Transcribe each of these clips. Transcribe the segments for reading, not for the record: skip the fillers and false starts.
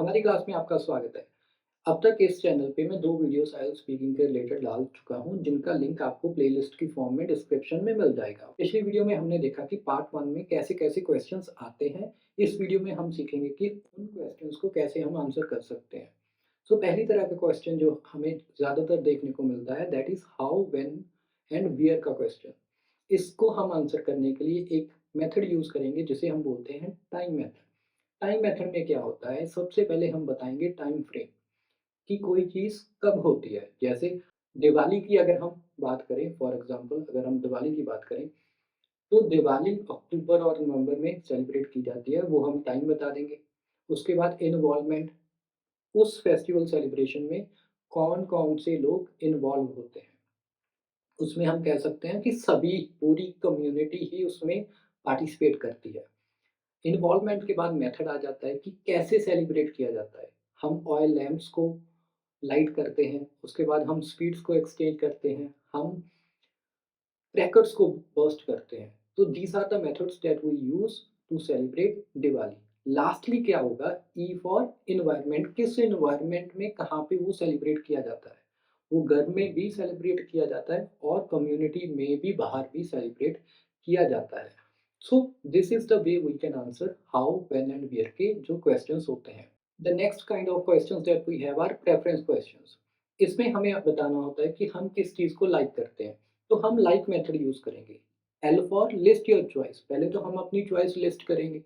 हमारी क्लास में आपका स्वागत है। अब तक इस चैनल पे मैं 2 वीडियोस आईएलटीएस स्पीकिंग के रिलेटेड डाल चुका हूँ, जिनका लिंक आपको प्लेलिस्ट की फॉर्म में डिस्क्रिप्शन में मिल जाएगा। पिछली वीडियो में हमने देखा कि पार्ट 1 में कैसे-कैसे क्वेश्चंस आते हैं। इस वीडियो में हम सीखेंगे कि उन क्वेश्चंस को कैसे हम आंसर कर सकते हैं। सो पहली तरह का क्वेश्चन जो हमें ज़्यादातर देखने को मिलता है that is how, when and where का क्वेश्चन। इसको हम आंसर करने के लिए एक मेथड यूज़ करेंगे जिसे हम बोलते हैं टाइम मेथड। टाइम मेथड में क्या होता है, सबसे पहले हम बताएँगे टाइम फ्रेम कि कोई चीज़ कब होती है। जैसे दिवाली की अगर हम बात करें, फॉर एग्ज़ाम्पल अगर हम दिवाली की बात करें, तो दिवाली अक्टूबर और नवंबर में सेलिब्रेट की जाती है, वो हम टाइम बता देंगे। उसके बाद इन्वॉल्वमेंट, उस फेस्टिवल सेलिब्रेशन में कौन-कौन से लोग इन्वॉल्व होते हैं। उसमें हम कह सकते हैं कि सभी पूरी कम्युनिटी ही उसमें पार्टिसिपेट करती है। इन्वॉल्वमेंट के बाद मेथड आ जाता है कि कैसे सेलिब्रेट किया जाता है। हम ऑयल लैंप्स को लाइट करते हैं, उसके बाद हम स्वीट्स को एक्सचेंज करते हैं, हम क्रैकर्स को बर्स्ट करते हैं। तो these are the methods that we use to celebrate Diwali. Lastly क्या होगा, ई फॉर एनवायरनमेंट, किस एनवायरनमेंट में कहाँ पे वो सेलिब्रेट किया जाता है। वो घर में भी सेलिब्रेट किया जाता है और कम्युनिटी में भी बाहर भी सेलिब्रेट किया जाता है। So this is the way we can answer how, when and where के जो क्वेश्चंस होते हैं। The next kind of questions that we have are preference questions. इसमें हमें बताना होता है कि हम किस चीज़ को लाइक करते हैं। तो हम लाइक मेथड यूज़ करेंगे। L for list your choice, पहले तो हम अपनी चॉइस लिस्ट करेंगे।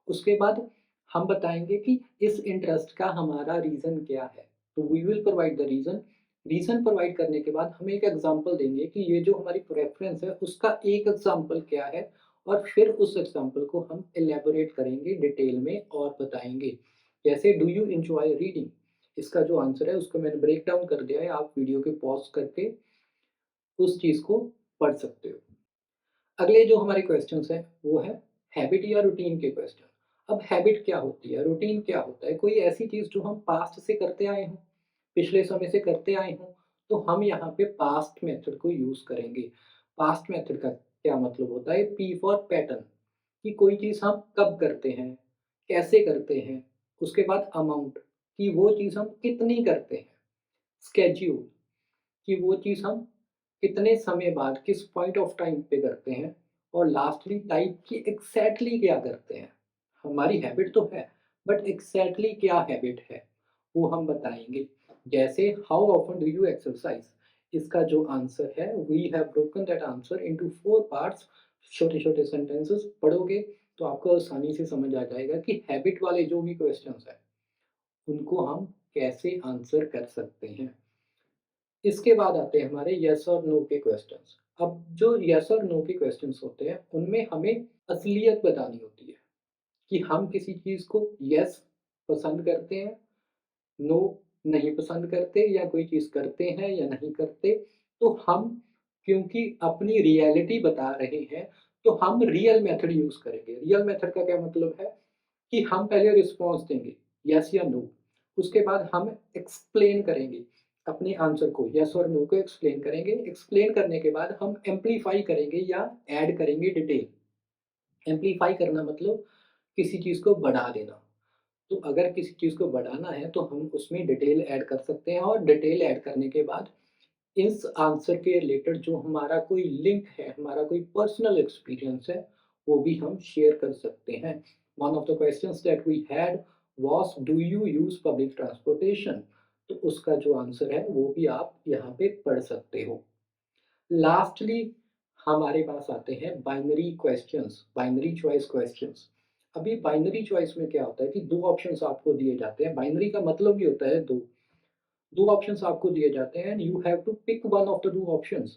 उसके बाद हम बताएँगे कि इस इंटरेस्ट का हमारा रीज़न क्या है। तो we will provide the reason. Reason provide करने के बाद हम एक एग्ज़ाम्पल देंगे कि ये जो हमारी प्रेफ़रेंस है उसका एक एग्ज़ाम्पल क्या है, और फिर उस एग्ज़ाम्पल को हम इलैबोरेट करेंगे डिटेल में और बताएँगे। जैसे डू यू एन्जॉय रीडिंग? इसका जो आंसर है उसको मैंने ब्रेक डाउन कर दिया है, आप वीडियो के पॉज़ करके उस चीज़ को पढ़ सकते हो। अगले जो हमारे क्वेश्चंस हैं वो है हैबिट या रूटीन के क्वेश्चन। अब हैबिट क्या होती है, रूटीन क्या होता है? कोई ऐसी चीज़ जो हम पास्ट से करते आए हों, पिछले समय से करते आए हों, तो हम यहाँ पे पास्ट मेथड को यूज़ करेंगे। पास्ट मेथड का क्या मतलब होता है? पी फॉर पैटर्न, कि कोई चीज़ हम कब करते हैं, कैसे करते हैं। उसके बाद अमाउंट, कि वो चीज़ हम कितनी करते हैं। स्केड्यूल, कि वो चीज़ हम कितने समय बाद किस पॉइंट ऑफ टाइम पे करते हैं। और लास्टली टाइप, कि एग्ज़ैक्टली क्या करते हैं। हमारी हैबिट तो है, बट एग्ज़ैक्टली क्या हैबिट है, वो हम बताएँगे। जैसे how often do you exercise? इसका जो आंसर है, we have broken that answer into 4 parts. छोटे-छोटे सेंटेंसेस पढ़ोगे तो आपको आसानी से समझ आ जाएगा कि हैबिट वाले जो भी क्वेश्चंस हैं, उनको हम कैसे आंसर कर सकते हैं। इसके बाद आते हैं हमारे येस और नो के क्वेश्चंस। अब जो येस और नो के क्वेश्चंस होते हैं, उनमें हमें असलियत बतानी होती है कि हम किसी चीज़ को येस पसंद करते हैं, नो नहीं पसंद करते, या कोई चीज़ करते हैं या नहीं करते। तो हम क्योंकि अपनी रियलिटी बता रहे हैं, तो हम रियल मेथड यूज़ करेंगे। रियल मेथड का क्या मतलब है कि हम पहले रिस्पॉन्स देंगे, यस या नो। उसके बाद हम एक्सप्लेन करेंगे अपने आंसर को, यस और नो को एक्सप्लेन करेंगे। एक्सप्लेन करने के बाद हम एम्प्लीफाई करेंगे या ऐड करेंगे डिटेल। एम्प्लीफाई करना मतलब किसी चीज़ को बढ़ा देना। तो अगर किसी चीज़ को बढ़ाना है तो हम उसमें डिटेल ऐड कर सकते हैं, और डिटेल ऐड करने के बाद इस आंसर के रिलेटेड जो हमारा कोई लिंक है, हमारा कोई पर्सनल एक्सपीरियंस है, वो भी हम शेयर कर सकते हैं। One of the questions that we had was do you use public transportation? तो उसका जो आंसर है वो भी आप यहाँ पे पढ़ सकते हो। लास्टली हमारे पास आते हैं binary questions, binary choice questions. अभी बाइनरी चॉइस में क्या होता है कि 2 ऑप्शंस आपको दिए जाते हैं। बाइनरी का मतलब ही होता है 2। 2 ऑप्शंस आपको दिए जाते हैं and you have to pick one of the 2 options.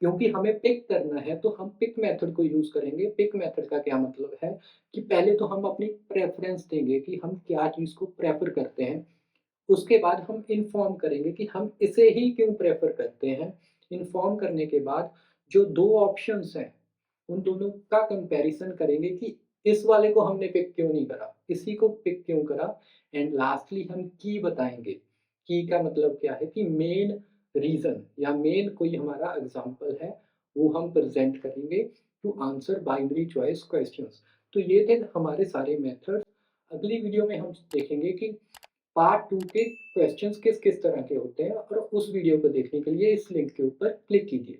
क्योंकि हमें पिक करना है तो हम पिक मेथड को यूज़ करेंगे। पिक मेथड का क्या मतलब है कि पहले तो हम अपनी प्रेफ़रेंस देंगे कि हम क्या चीज़ को प्रेफ़र करते हैं। उसके बाद हम इन्फॉर्म करेंगे कि हम इसे ही क्यों प्रेफ़र करते हैं। इन्फॉर्म करने के बाद जो 2 ऑप्शंस हैं, उन दोनों का कंपैरिज़न करेंगे कि इस वाले को हमने पिक क्यों नहीं करा, इसी को पिक क्यों करा। एंड लास्टली हम की बताएँगे। की का मतलब क्या है कि मेन रीज़न या मेन कोई हमारा एग्ज़ाम्पल है, वो हम प्रेज़ेंट करेंगे to answer binary choice questions. तो ये थे हमारे सारे मेथड्स। अगली वीडियो में हम देखेंगे कि पार्ट 2 के क्वेश्चंस किस-किस तरह के होते हैं और उस वीडियो को देखने के लिए इस लिंक के ऊपर क्लिक कीजिए।